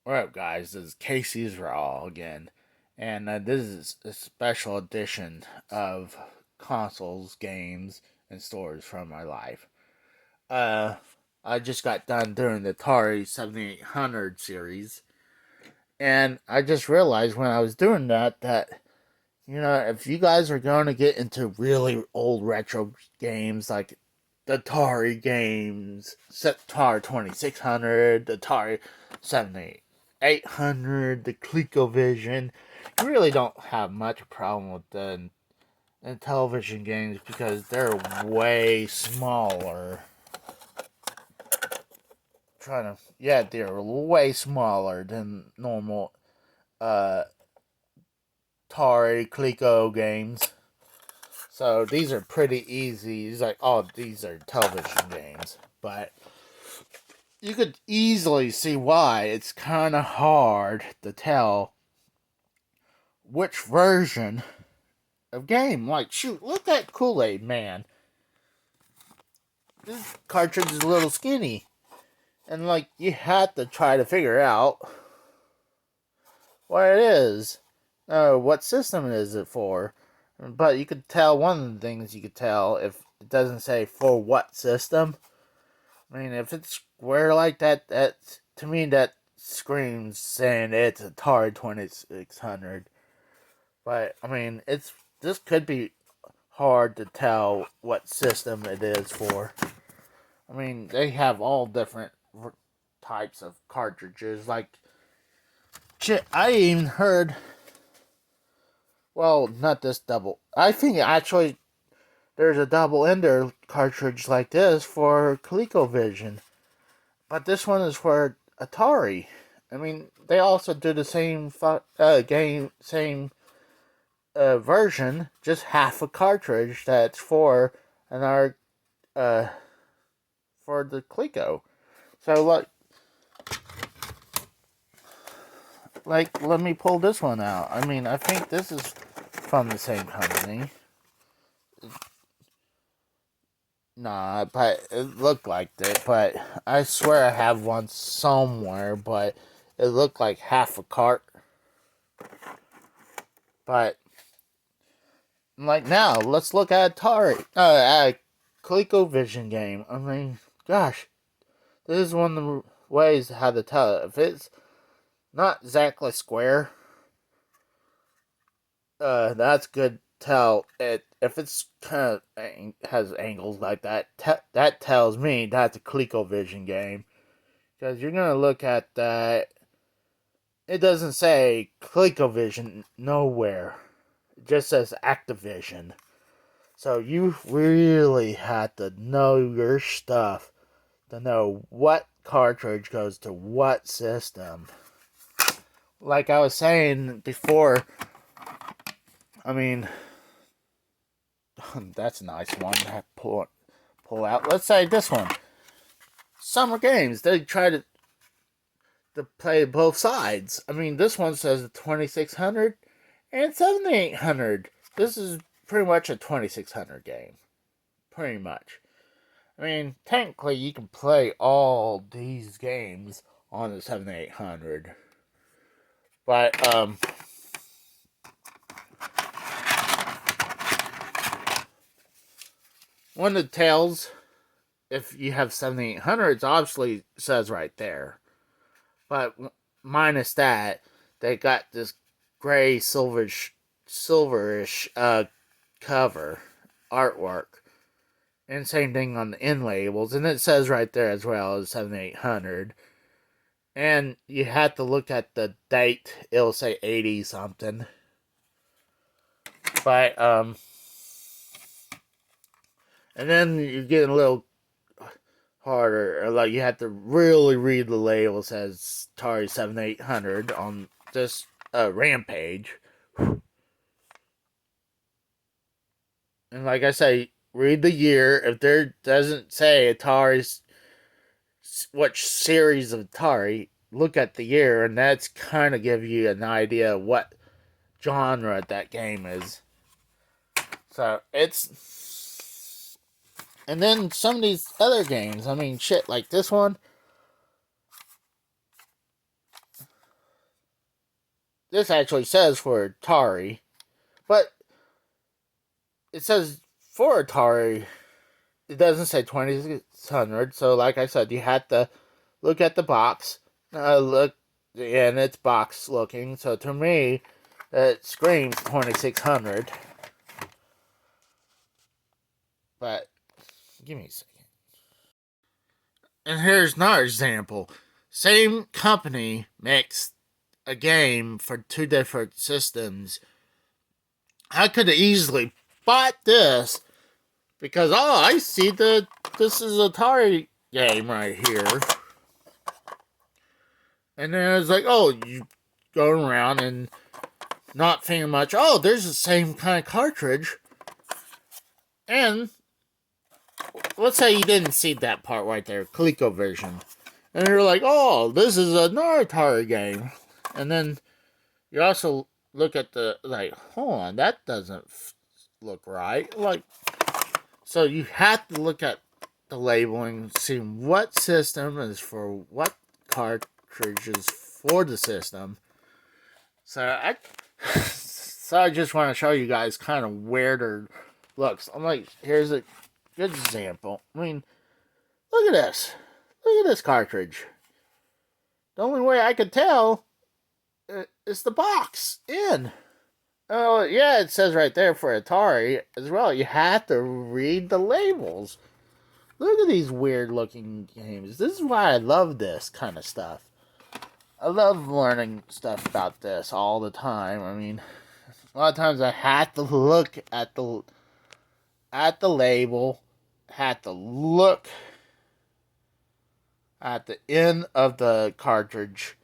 What up, guys? This is Casey's Raw again, and this is a special edition of consoles, games, and stories from my life. Uh, I just got done doing the Atari 7800 series, and I just realized when I was doing that if you guys are going to get into really old retro games like the Atari games, Atari 2600, the Atari 7800, the ColecoVision, you really don't have much problem with the television games because they're way smaller. They're way smaller than normal uh Atari Coleco games. So these are pretty easy. It's like, oh, these are television games. But you could easily see why it's kind of hard to tell which version of game. Like, shoot, look at Kool-Aid Man. This cartridge is a little skinny. And, like, you have to try to figure out what it is. What system is it for? But you could tell one of the things you could tell if it doesn't say for what system. I mean, if it's square like that, to me that screams saying it's Atari 2600. But I mean, this could be hard to tell what system it is for. I mean, they have all different types of cartridges. Like, shit, I even heard. Well, not this double. I think actually there's a double ender cartridge like this for ColecoVision. But this one is for Atari. I mean, they also do the same same version, just half a cartridge that's for another uh for the Coleco. So let me pull this one out. I mean, I think this is from the same company. Nah, but it looked like it. But I swear I have one somewhere. But it looked like half a cart. But like now, let's look at Atari, at ColecoVision game. I mean, gosh, this is one of the ways how to tell it. If it's not exactly square, that's good. Tell it if it's kind of has angles like that. That tells me that's a ColecoVision game because you're gonna look at that. It doesn't say ColecoVision nowhere. It just says Activision. So you really had to know your stuff to know what cartridge goes to what system. Like I was saying before, I mean, that's a nice one to pull out. Let's say this one. Summer games, they try to play both sides. I mean, this one says 2600 and 7800. This is pretty much a 2600 game. Pretty much. I mean, technically, you can play all these games on the 7800. But, one of the tells, if you have 7800s, obviously says right there. But minus that, they got this gray silverish cover artwork. And same thing on the end labels. And it says right there as well as 7800. And you have to look at the date. It'll say 80 something. But, and then you get a little harder. Like, you have to really read the label. It says Atari 7800 on this Rampage. And like I say, read the year. If there doesn't say Atari's, which series of Atari, look at the year, and that's kind of give you an idea of what genre that game is. So it's, and then some of these other games. I mean, shit, like this one. this actually says for Atari, but it says for Atari. It doesn't say 2600. So, like I said, you had to look at the box. Look, and it's box looking. So to me, it screams 2600. But give me a second. And here's another example. Same company makes a game for two different systems. I could have easily bought this because I see that this is an Atari game right here. And then it's like, you going around and not thinking much. There's the same kind of cartridge. And let's say you didn't see that part right there, ColecoVision. And you're like, this is another Atari game. And then you also look at hold on, that doesn't look right. So you have to look at the labeling, see what system is for what cartridges for the system. So I just want to show you guys kind of weirder looks. I'm like, here's a good example. I mean, look at this. Look at this cartridge. The only way I could tell is the box in. Oh, yeah, it says right there for Atari as well. You have to read the labels. Look at these weird looking games. This is why I love this kind of stuff. I love learning stuff about this all the time. I mean, a lot of times I had to look at the label, had to look at the end of the cartridge.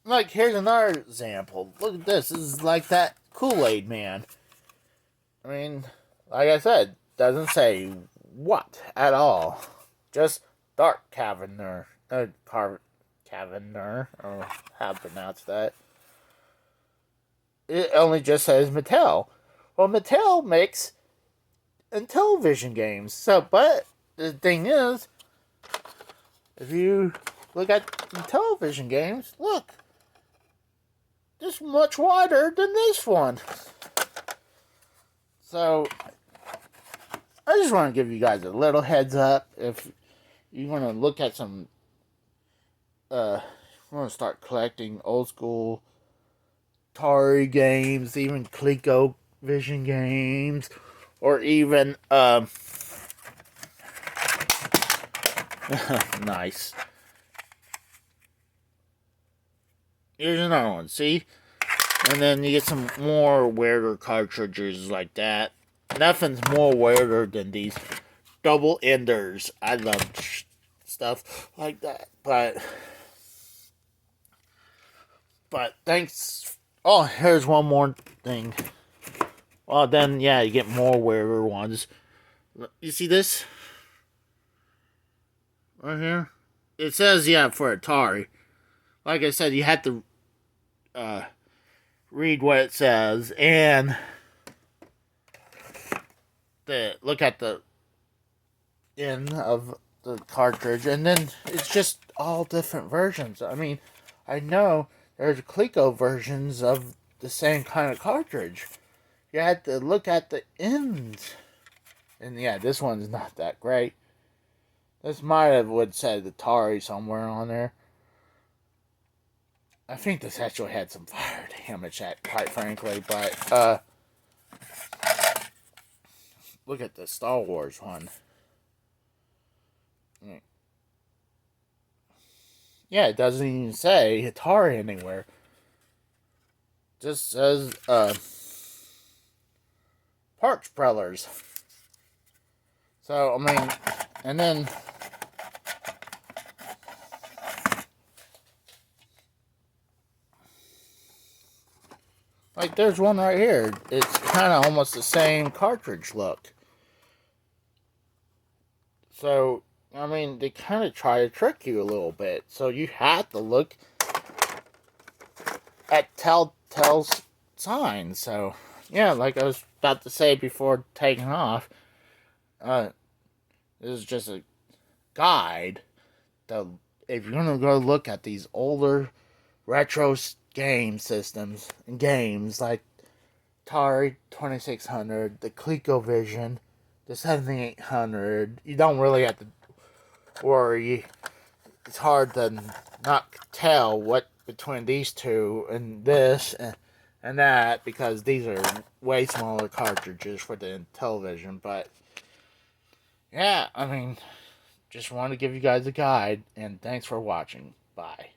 Like, here's another example. Look at this. This is like that Kool-Aid Man. I mean, like I said, doesn't say what at all. Just Dark Caverner. Caverner, or how to pronounce that. It only just says Mattel. Well, Mattel makes Intellivision games. So, but the thing is, if you look at Intellivision games, look, this is much wider than this one. So, I just want to give you guys a little heads up. If you want to look at some, want to start collecting old school Atari games, even ColecoVision games, or even, nice. Here's another one, see? And then you get some more weirder cartridges like that. Nothing's more weirder than these double enders. I love stuff like that. But thanks. Oh, here's one more thing. Well, then, yeah, you get more weirder ones. You see this? Right here? It says, yeah, for Atari. Like I said, you have to read what it says and look at the end of the cartridge, and then it's just all different versions. I mean, I know there's Coleco versions of the same kind of cartridge. You had to look at the ends, and yeah, this one's not that great. This might have would say Atari somewhere on there. I think this actually had some fire damage, quite frankly, but look at the Star Wars one. Yeah, it doesn't even say Atari anywhere. It just says Parts Brothers. So, I mean, and then like there's one right here. It's kind of almost the same cartridge look. So, I mean, they kind of try to trick you a little bit. So you have to look at telltale signs. So, yeah, like I was about to say before taking off, this is just a guide to if you're gonna go look at these older retro game systems and games like Atari 2600, the ColecoVision, the 7800, you don't really have to worry. It's hard to not tell what between these two and this and that, because these are way smaller cartridges for the television. But yeah, I mean, just want to give you guys a guide, and thanks for watching. Bye.